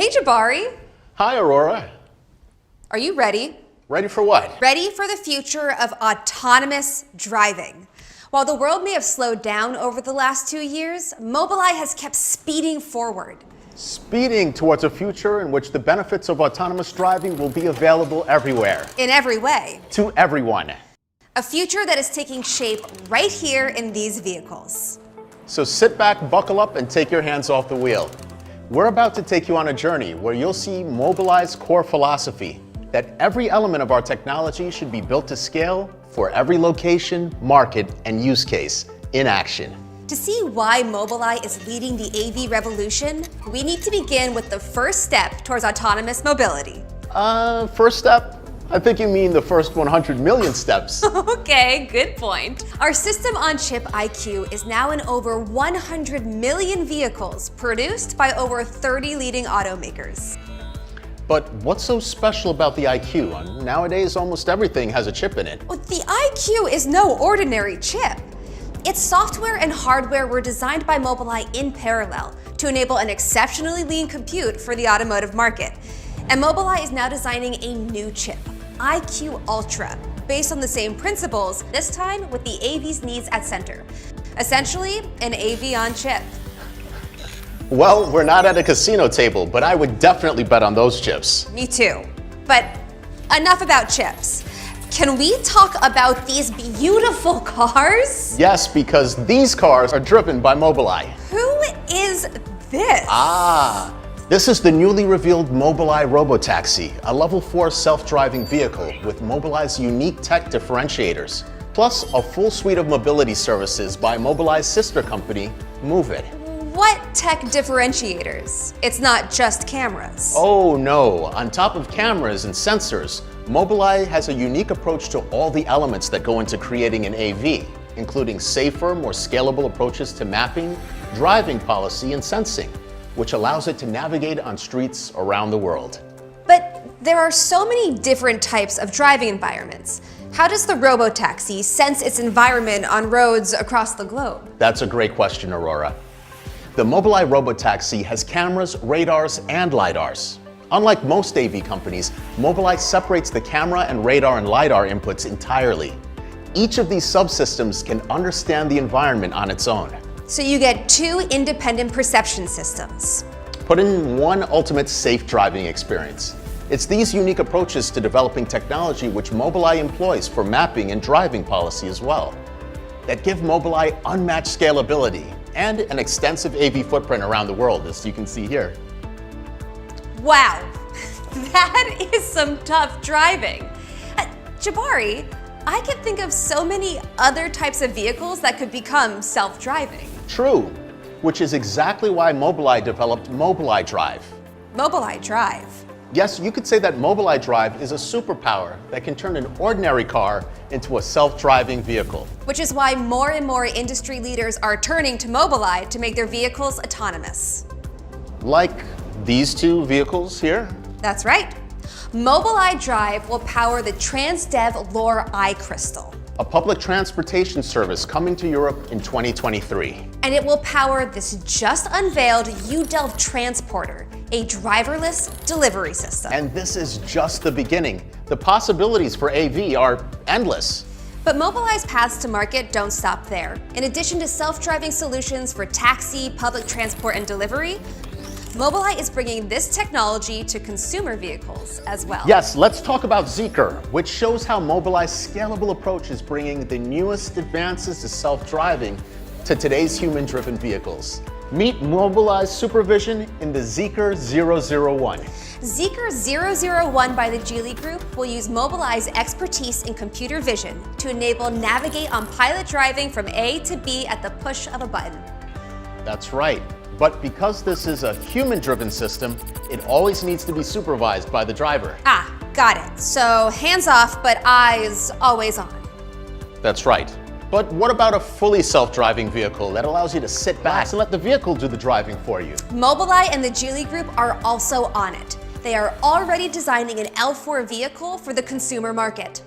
Hey, Jabari. Hi, Aurora. Are you ready? Ready for what? Ready for the future of autonomous driving. While the world may have slowed down over the last 2 years, Mobileye has kept speeding forward. Speeding towards a future in which the benefits of autonomous driving will be available everywhere. In every way. To everyone. A future that is taking shape right here in these vehicles. So sit back, buckle up, and take your hands off the wheel. We're about to take you on a journey where you'll see Mobileye's core philosophy, that every element of our technology should be built to scale for every location, market, and use case in action. To see why Mobileye is leading the AV revolution, we need to begin with the first step towards autonomous mobility. First step? I think you mean the first 100 million steps. Okay, good point. Our system-on-chip IQ is now in over 100 million vehicles produced by over 30 leading automakers. But what's so special about the IQ? Nowadays, almost everything has a chip in it. Well, the IQ is no ordinary chip. Its software and hardware were designed by Mobileye in parallel to enable an exceptionally lean compute for the automotive market. And Mobileye is now designing a new chip, IQ Ultra, based on the same principles, this time with the AV's needs at center. Essentially, an AV on chip. Well, we're not at a casino table, but I would definitely bet on those chips. Me too. But enough about chips. Can we talk about these beautiful cars? Yes, because these cars are driven by Mobileye. Who is this? This is the newly revealed Mobileye Robotaxi, a level 4 self-driving vehicle with Mobileye's unique tech differentiators, plus a full suite of mobility services by Mobileye's sister company, MoveIt. What tech differentiators? It's not just cameras. Oh no, on top of cameras and sensors, Mobileye has a unique approach to all the elements that go into creating an AV, including safer, more scalable approaches to mapping, driving policy, and sensing, which allows it to navigate on streets around the world. But there are so many different types of driving environments. How does the Robotaxi sense its environment on roads across the globe? That's a great question, Aurora. The Mobileye Robotaxi has cameras, radars, and lidars. Unlike most AV companies, Mobileye separates the camera and radar and lidar inputs entirely. Each of these subsystems can understand the environment on its own. So you get two independent perception systems. Put in one ultimate safe driving experience. It's these unique approaches to developing technology which Mobileye employs for mapping and driving policy as well, that give Mobileye unmatched scalability and an extensive AV footprint around the world, as you can see here. Wow, that is some tough driving. Jabari, I can think of so many other types of vehicles that could become self-driving. True, which is exactly why Mobileye developed Mobileye Drive. Mobileye Drive. Yes, you could say that Mobileye Drive is a superpower that can turn an ordinary car into a self-driving vehicle. Which is why more and more industry leaders are turning to Mobileye to make their vehicles autonomous. Like these two vehicles here? That's right. Mobileye Drive will power the Transdev Lore iCrystal, a public transportation service coming to Europe in 2023. and it will power this just unveiled UDelv transporter, a driverless delivery system. And this is just the beginning. The possibilities for AV are endless. But Mobileye's paths to market don't stop there. In addition to self-driving solutions for taxi, public transport, and delivery, Mobileye is bringing this technology to consumer vehicles as well. Yes, let's talk about Zeekr, which shows how Mobileye's scalable approach is bringing the newest advances to self-driving to today's human-driven vehicles. Meet Mobileye's supervision in the Zeekr 001. Zeekr 001 by the Geely Group will use Mobileye's expertise in computer vision to enable navigate on pilot driving from A to B at the push of a button. That's right. But because this is a human-driven system, it always needs to be supervised by the driver. Ah, got it. So hands off, but eyes always on. That's right. But what about a fully self-driving vehicle that allows you to sit back and let the vehicle do the driving for you? Mobileye and the Geely Group are also on it. They are already designing an L4 vehicle for the consumer market.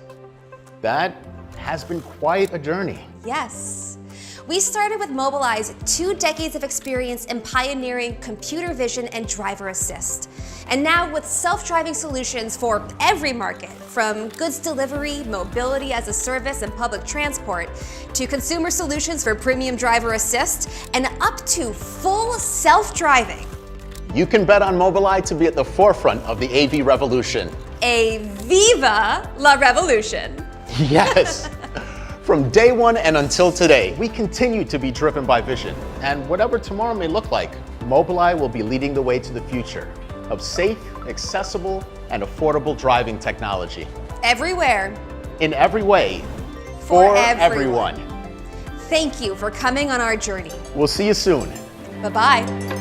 That has been quite a journey. Yes. We started with Mobileye's 2 decades of experience in pioneering computer vision and driver assist. And now with self-driving solutions for every market, from goods delivery, mobility as a service, and public transport, to consumer solutions for premium driver assist, and up to full self-driving. You can bet on Mobileye to be at the forefront of the AV revolution. A Viva la Revolution. Yes. From day one and until today, we continue to be driven by vision. And whatever tomorrow may look like, Mobileye will be leading the way to the future of safe, accessible, and affordable driving technology. Everywhere. In every way. For everyone. Thank you for coming on our journey. We'll see you soon. Bye-bye.